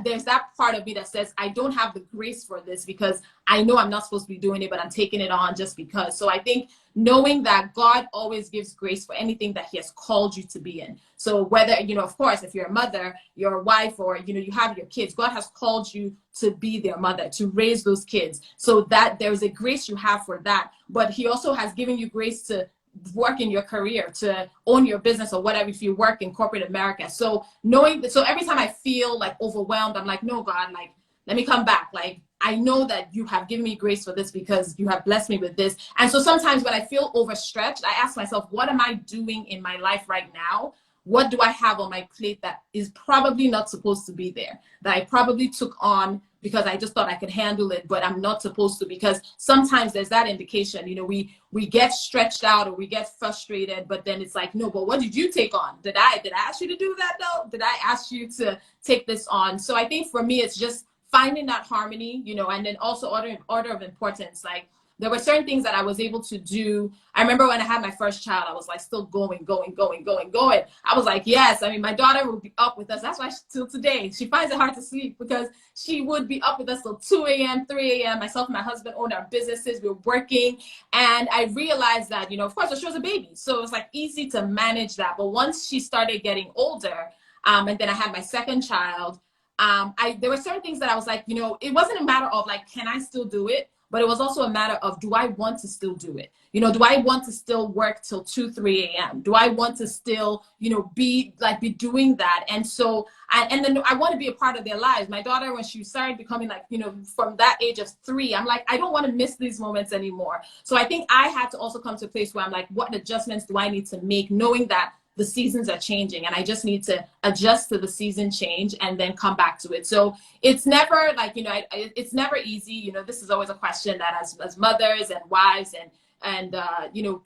there's that part of me that says I don't have the grace for this, because I know I'm not supposed to be doing it, but I'm taking it on just because. So I think knowing that God always gives grace for anything that he has called you to be in. So whether, of course, if you're a mother, you're a wife, or, you have your kids, God has called you to be their mother, to raise those kids. So that there's a grace you have for that. But he also has given you grace to work in your career, to own your business or whatever, if you work in corporate America. So so every time I feel like overwhelmed, I'm like, no, God, like, let me come back. Like, I know that you have given me grace for this, because you have blessed me with this. And so sometimes when I feel overstretched, I ask myself, what am I doing in my life right now? What do I have on my plate that is probably not supposed to be there, that I probably took on because I just thought I could handle it, but I'm not supposed to? Because sometimes there's that indication, we get stretched out or we get frustrated, but then it's like, no, but what did you take on? Did I ask you to do that though? Did I ask you to take this on? So I think for me, it's just finding that harmony, and then also order of importance. Like, there were certain things that I was able to do. I remember when I had my first child, I was like still going. I was like, yes. I mean, my daughter would be up with us. That's why till today, she finds it hard to sleep, because she would be up with us till 2 a.m., 3 a.m. Myself and my husband owned our businesses. We were working. And I realized that, of course, she was a baby. So it was like easy to manage that. But once she started getting older, and then I had my second child, there were certain things that I was like, it wasn't a matter of like, can I still do it? But it was also a matter of, do I want to still do it? Do I want to still work till 2, 3 a.m.? Do I want to still, be doing that? And so, and then I want to be a part of their lives. My daughter, when she started becoming like, from that age of 3, I'm like, I don't want to miss these moments anymore. So I think I had to also come to a place where I'm like, what adjustments do I need to make, knowing that the seasons are changing and I just need to adjust to the season change and then come back to it. So it's never like, it's never easy. This is always a question that as mothers and wives and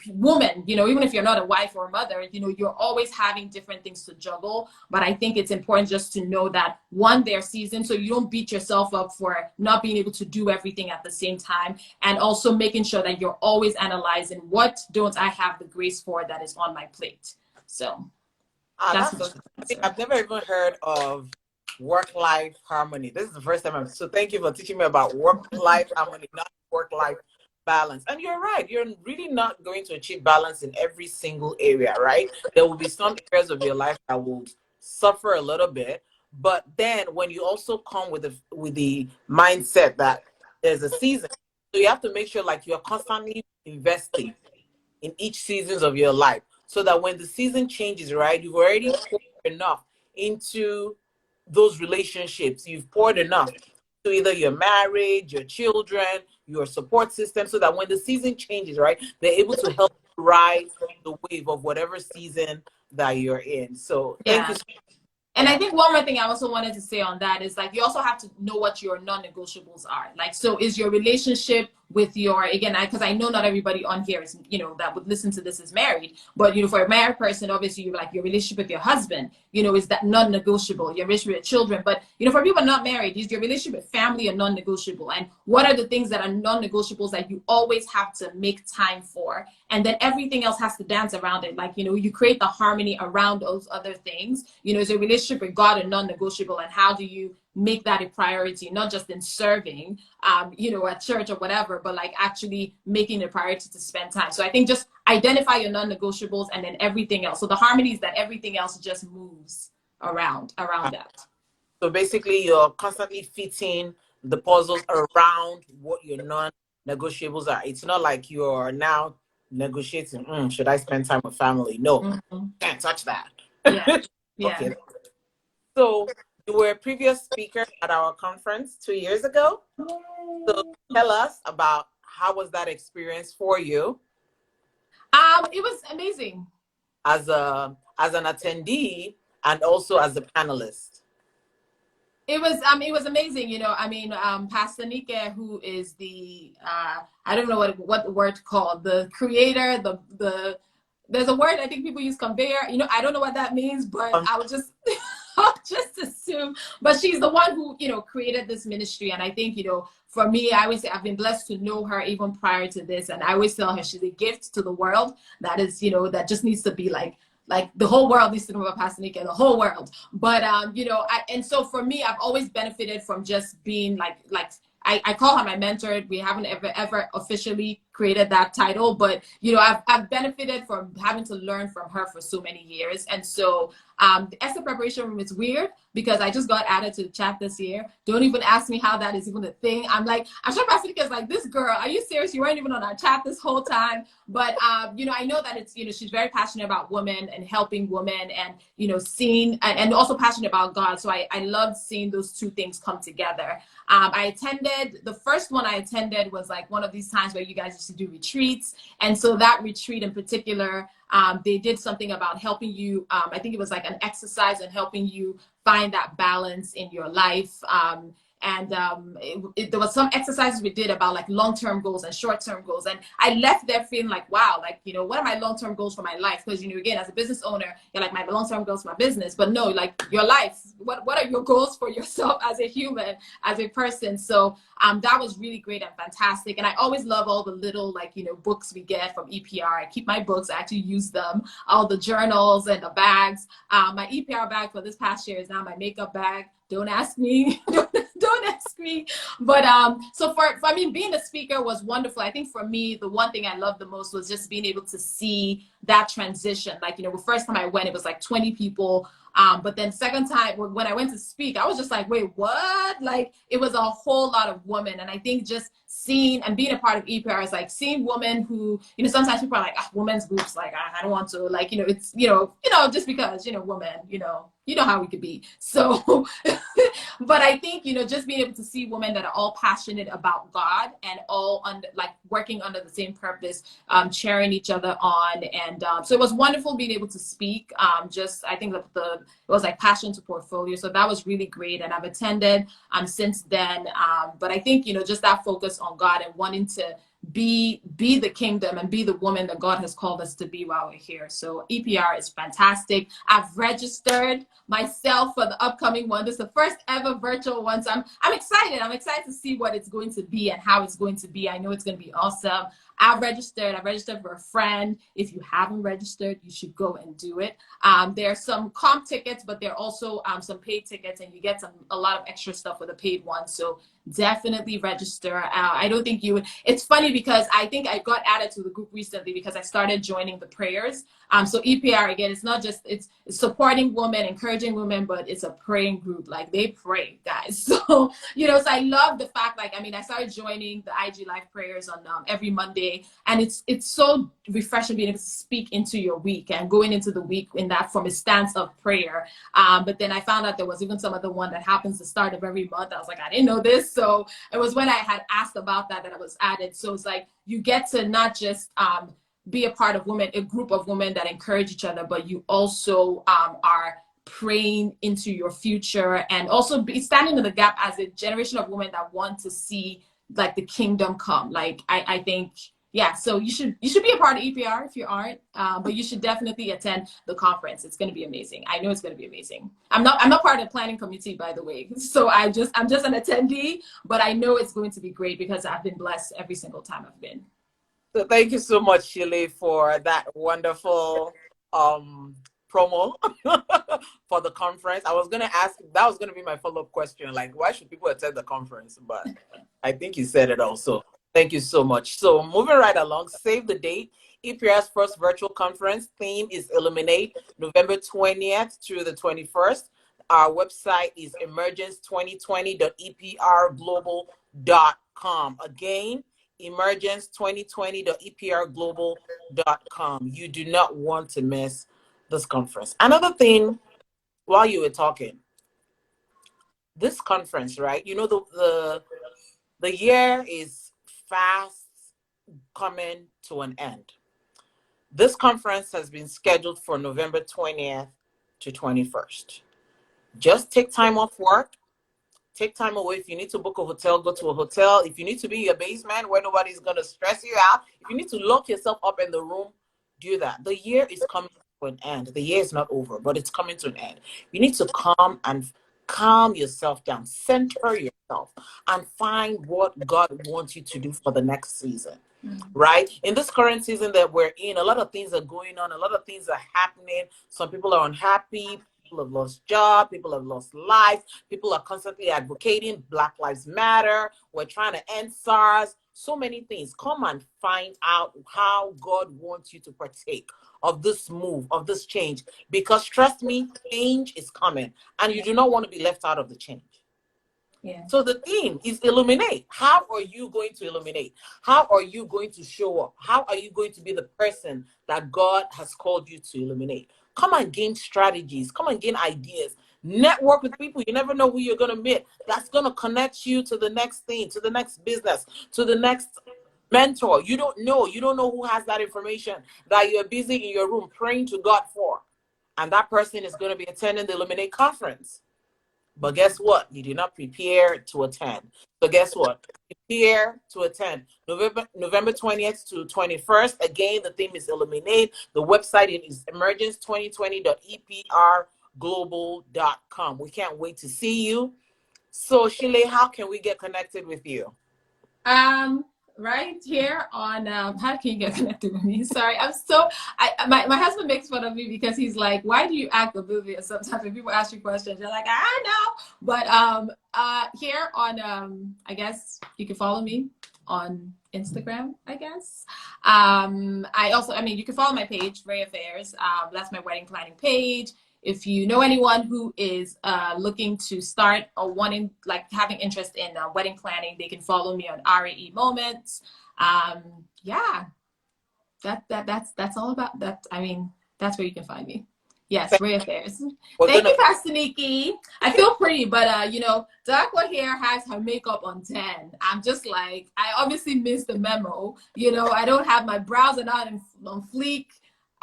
women, even if you're not a wife or a mother, you're always having different things to juggle. But I think it's important just to know that, one, their season, so you don't beat yourself up for not being able to do everything at the same time. And also making sure that you're always analyzing, what don't I have the grace for that is on my plate? So that's I've never even heard of work-life harmony. This is the first time so thank you for teaching me about work-life harmony, not work-life balance. And you're right, you're really not going to achieve balance in every single area, right? There will be some areas of your life that will suffer a little bit, but then when you also come with the mindset that there's a season, so you have to make sure like you're constantly investing in each seasons of your life, so that when the season changes, right, you've already poured enough into those relationships. You've poured enough to either your marriage, your children, your support system, so that when the season changes, right, they're able to help you ride the wave of whatever season that you're in. So thank you so much. And I think one more thing I also wanted to say on that is, like, you also have to know what your non-negotiables are. Like, so is your relationship with your, again, because I know not everybody on here is, that would listen to this is married, but, for a married person, obviously, you like your relationship with your husband, is that non-negotiable, your relationship with children. But, for people not married, is your relationship with family a non-negotiable? And what are the things that are non-negotiables that you always have to make time for? And then everything else has to dance around it. Like, you create the harmony around those other things. Is a relationship with God a non-negotiable? And how do you make that a priority, not just in serving, at church or whatever, but like actually making it a priority to spend time. So I think just identify your non-negotiables and then everything else. So the harmony is that everything else just moves around that. So basically, you're constantly fitting the puzzles around what your non-negotiables are. It's not like you're now negotiating, should I spend time with family? No, can't touch that. Yeah. Okay. So you were a previous speaker at our conference 2 years ago. So tell us about, how was that experience for you? It was amazing. As an attendee and also as a panelist. It was amazing, you know. I mean, Pastor Nike, who is the I don't know what the word called, the creator, the there's a word I think people use, conveyor. You know, I don't know what that means, but Um, I would just I'll just assume. But she's the one who, you know, created this ministry, and I think, you know, for me, I always say I've been blessed to know her even prior to this, and I always tell her she's a gift to the world that is, you know, that just needs to be like the whole world needs to know about Pastor Nika, the whole world. But you know, and so for me, I've always benefited from just being like I call her my mentor. We haven't ever officially created that title, but you know, I've benefited from having to learn from her for so many years. And so the essay preparation room is weird because I just got added to the chat this year. Don't even ask me how that is even a thing. I'm sure Pastor Nika is like, this girl, are you serious? You weren't even on our chat this whole time. But you know, I know that it's, you know, she's very passionate about women and helping women, and you know, seeing and also passionate about God. So I loved seeing those two things come together. I attended, the first one I attended was like one of these times where you guys used to do retreats. And so that retreat in particular, they did something about helping you. I think it was like an exercise and helping you find that balance in your life. And there was some exercises we did about like long-term goals and short-term goals, and I left there feeling like, wow, like, you know, what are my long-term goals for my life? Because, you know, again, as a business owner, you're like, my long-term goals for my business, but no, like your life, what are your goals for yourself as a human, as a person? So that was really great and fantastic. And I always love all the little, like, you know, books we get from EPR. I keep my books, I actually use them, all the journals and the bags. My EPR bag for this past year is now my makeup bag. Don't ask me. Don't ask me. But so for I mean, being a speaker was wonderful. I think for me, the one thing I loved the most was just being able to see that transition. Like, you know, the first time I went, it was like 20 people. But then second time when I went to speak, I was just like, wait, what? Like, it was a whole lot of women. And I think just seeing and being a part of EPR is like seeing women who, you know, sometimes people are like, women's groups, like, I don't want to, like, you know, it's, just because, you know, women, you know how we could be. So, but I think, you know, just being able to see women that are all passionate about God and all under, like, working under the same purpose, cheering each other on. And so it was wonderful being able to speak. I think that it was like passion to portfolio. So that was really great. And I've attended since then. But I think, you know, just that focus on God and wanting to be the kingdom and be the woman that God has called us to be while we're here. So EPR is fantastic. I've registered myself for the upcoming one. This is the first ever virtual one. So I'm excited. I'm excited to see what it's going to be and how it's going to be. I know it's going to be awesome. I've registered for a friend. If you haven't registered, you should go and do it. There are some comp tickets, but there are also some paid tickets, and you get a lot of extra stuff with a paid one. So definitely register. I don't think you would. It's funny because I think I got added to the group recently because I started joining the prayers. So EPR, again, it's not just, it's supporting women, encouraging women, but it's a praying group. Like, they pray, guys. So, you know, so I love the fact, like, I mean, I started joining the IG live prayers on every Monday, and it's so refreshing being able to speak into your week and going into the week in that from a stance of prayer. But then I found out there was even some other one that happens the start of every month. I was like, I didn't know this. So it was when I had asked about that I was added. So it's like, you get to not just be a part of women, a group of women that encourage each other, but you also are praying into your future, and also be standing in the gap as a generation of women that want to see like the kingdom come. Like, I think, yeah, so you should be a part of EPR if you aren't, but you should definitely attend the conference. It's going to be amazing. I know it's going to be amazing. I'm not part of the planning committee, by the way, so I'm just an attendee, but I know it's going to be great because I've been blessed every single time I've been. So thank you so much, Shile, for that wonderful promo for the conference. I was gonna ask, that was gonna be my follow-up question, like, why should people attend the conference? But I think you said it also. Thank you so much. So moving right along, save the date. EPR's first virtual conference theme is Illuminate, November 20th through the 21st. Our website is emergence2020.eprglobal.com. Again, emergence2020.eprglobal.com. You do not want to miss this conference. Another thing, while you were talking, this conference, right? You know, the year is fast coming to an end. This conference has been scheduled for November 20th to 21st. Just take time off work, Take time away. If you need to book a hotel, go to a hotel. If you need to be in your basement where nobody's going to stress you out, if you need to lock yourself up in the room, do that. The year is coming to an end. The year is not over, but it's coming to an end. You need to calm yourself down, center yourself, and find what God wants you to do for the next season. Right? In this current season that we're in, a lot of things are going on, a lot of things are happening. Some people are unhappy, people have lost jobs, people have lost life, people are constantly advocating Black Lives Matter. We're trying to end SARS. So many things. Come and find out how God wants you to partake of this move, of this change. Because trust me, change is coming, and you do not want to be left out of the change. Yeah. So the theme is illuminate. How are you going to illuminate? How are you going to show up? How are you going to be the person that God has called you to illuminate? Come and gain strategies. Come and gain ideas. Network with people. You never know who you're going to meet. That's going to connect you to the next thing, to the next business, to the next mentor. You don't know. You don't know who has that information that you're busy in your room praying to God for. And that person is going to be attending the Illuminate conference. But guess what? You did not prepare to attend. So guess what? Prepare to attend. November 20th to 21st. Again, the theme is Illuminate. The website is emergence2020.eprglobal.com. We can't wait to see you. So Shile, how can we get connected with you? Right here on how can you get connected with me? Sorry, my husband makes fun of me because he's like, why do you act oblivious sometimes when people ask you questions? You're like, I know. But here on I guess you can follow me on Instagram, I guess. You can follow my page, Ray Affairs. That's my wedding planning page. If you know anyone who is looking to start or having interest in wedding planning, they can follow me on RAE Moments. Yeah, that's all about that. I mean, that's where you can find me. Yes, Ray Affairs. Thank you, Pastor Nikki. I feel pretty, but Dakwa here has her makeup on 10. I'm just like, I obviously missed the memo. I don't have my brows are not on fleek.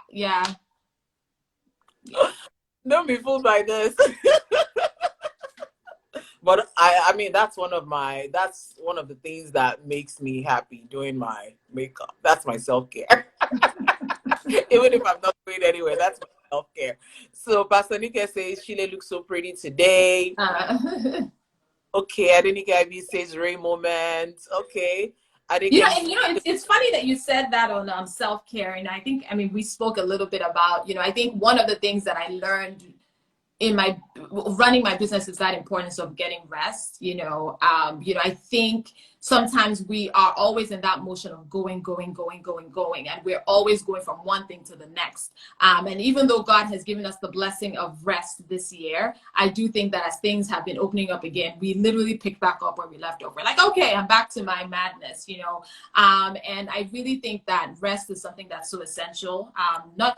Yeah. Don't be fooled by this. But I mean, that's one of the things that makes me happy, doing my makeup. That's my self-care. Even if I'm not going anywhere, that's my self-care. So Pastor Nika says, Shile looks so pretty today. Okay, Adenike Ivy says, Ray Moment. Okay. It's funny that you said that on self-care. And we spoke a little bit about, I think one of the things that I learned in my running my business is that importance of getting rest. I think sometimes we are always in that motion of going, and we're always going from one thing to the next. And even though God has given us the blessing of rest this year, I do think that as things have been opening up again, we literally pick back up where we left off. We're like, okay, I'm back to my madness, and I really think that rest is something that's so essential. Not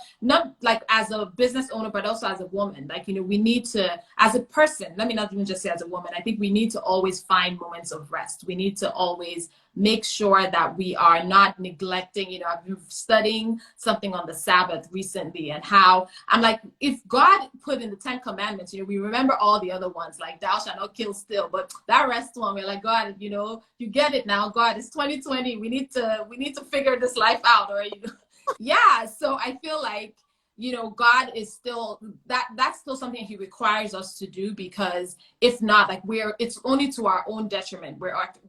like as a business owner, but also as a woman. We need to, as a person, let me not even just say as a woman, I think we need to always find moments of rest. We need to always make sure that we are not neglecting. I've been studying something on the Sabbath recently, and how I'm like, if God put in the 10 commandments, we remember all the other ones, like thou shalt not kill still, but that rest one, we're like, God, you get it now. God, it's 2020. We need to figure this life out, or yeah. So I feel like God is still that's still something he requires us to do, because if not, like it's only to our own detriment.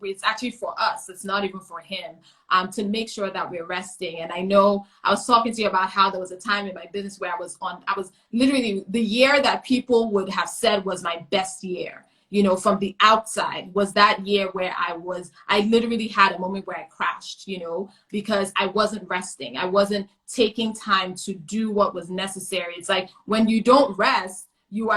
It's actually for us. It's not even for him, to make sure that we're resting. And I know I was talking to you about how there was a time in my business where I was literally the year that people would have said was my best year. From the outside, was that year where I literally had a moment where I crashed, because I wasn't resting. I wasn't taking time to do what was necessary. It's like when you don't rest, you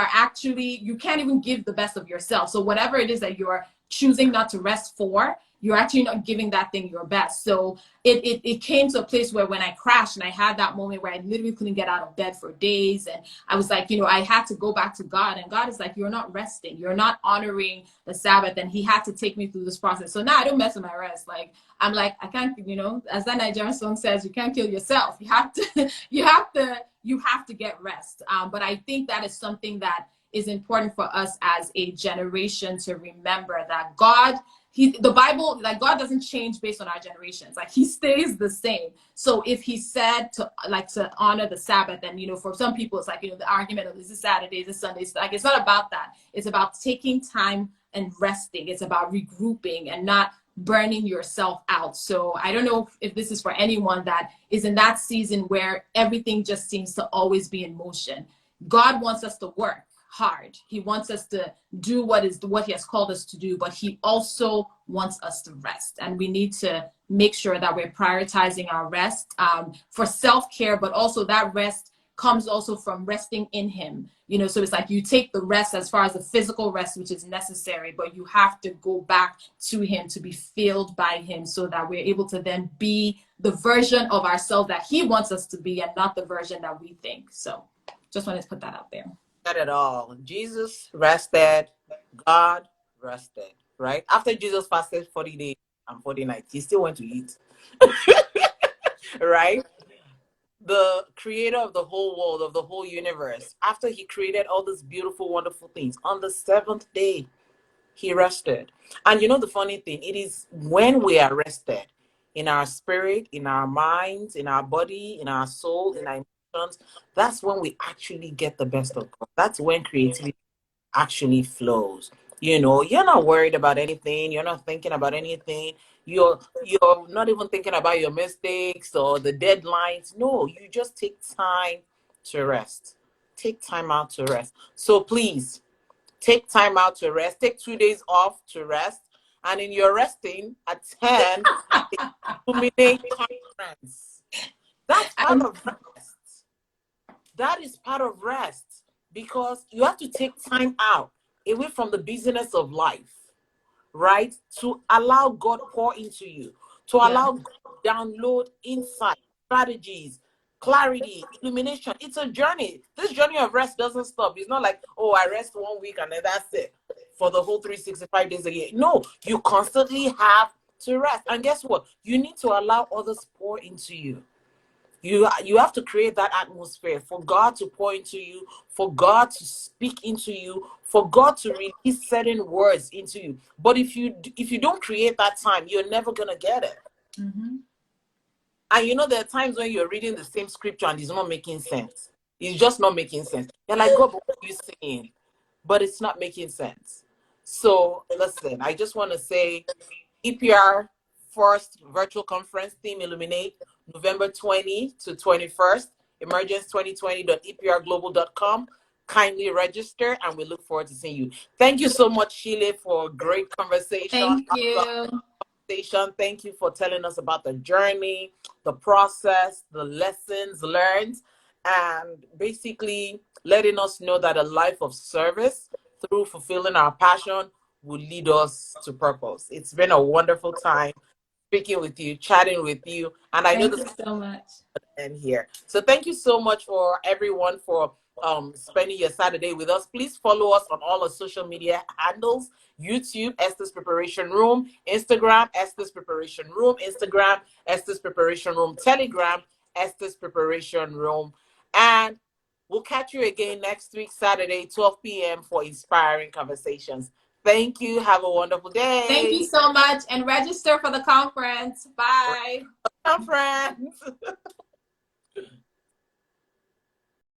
can't even give the best of yourself. So whatever it is that you're choosing not to rest for, you're actually not giving that thing your best. So it came to a place where when I crashed and I had that moment where I literally couldn't get out of bed for days, and I was like, I had to go back to God, and God is like, you're not resting, you're not honoring the Sabbath, and he had to take me through this process. So now I don't mess with my rest. Like, I'm like, I can't, as that Nigerian song says, you can't kill yourself. You have to get rest. But I think that is something that is important for us as a generation to remember that God, the Bible, like God doesn't change based on our generations. Like he stays the same. So if he said to honor the Sabbath, and for some people it's like, the argument of is this Saturday, is this Sunday? It's like, it's not about that. It's about taking time and resting. It's about regrouping and not burning yourself out. So I don't know if this is for anyone that is in that season where everything just seems to always be in motion. God wants us to work hard. He wants us to do what he has called us to do, but he also wants us to rest. And we need to make sure that we're prioritizing our rest for self-care, but also that rest comes also from resting in him. So it's like you take the rest as far as the physical rest, which is necessary, but you have to go back to him to be filled by him so that we're able to then be the version of ourselves that he wants us to be and not the version that we think. So just wanted to put that out there. Not at all. Jesus rested. God rested, right? After Jesus fasted 40 days and 40 nights, he still went to eat, right? The creator of the whole world, of the whole universe, after he created all these beautiful, wonderful things, on the seventh day, he rested. And the funny thing, it is when we are rested in our spirit, in our minds, in our body, in our soul, in our emotions, that's when we actually get the best of God. That's when creativity actually flows. You're not worried about anything. You're not thinking about anything. You're not even thinking about your mistakes or the deadlines. No, you just take time to rest. Take time out to rest. So please take time out to rest. Take 2 days off to rest. And in your resting, attend the Illuminate conference. That's part of rest. That is part of rest, because you have to take time out away from the busyness of life, right? To allow God pour into you, to allow God download insight, strategies, clarity, illumination. It's a journey. This journey of rest doesn't stop. It's not like, oh, I rest 1 week and then that's it for the whole 365 days a year. No, you constantly have to rest. And guess what? You need to allow others pour into you. You have to create that atmosphere for God to pour into you, for God to speak into you, for God to release certain words into you. But if you don't create that time, you're never gonna get it. Mm-hmm. And there are times when you're reading the same scripture and it's not making sense. It's just not making sense. You're like, God, what are you saying? But it's not making sense. So listen, I just want to say, EPR first virtual conference, theme Illuminate, November 20 to 21st, emergence2020.eprglobal.com. Kindly register, and we look forward to seeing you. Thank you so much, Shile, for a great conversation. Thank you. Thank you for telling us about the journey, the process, the lessons learned, and basically letting us know that a life of service through fulfilling our passion will lead us to purpose. It's been a wonderful time speaking with you, chatting with you, and I know Thank this you so much. end here. So thank you so much for everyone for spending your Saturday with us. Please follow us on all our social media handles: YouTube, Esther's Preparation Room; Instagram, Esther's Preparation Room; Instagram, Esther's Preparation Room; Telegram, Esther's Preparation Room. And we'll catch you again next week, Saturday, 12 p.m. for inspiring conversations. Thank you. Have a wonderful Thank you day. so much, and register for the conference. Bye. Conference.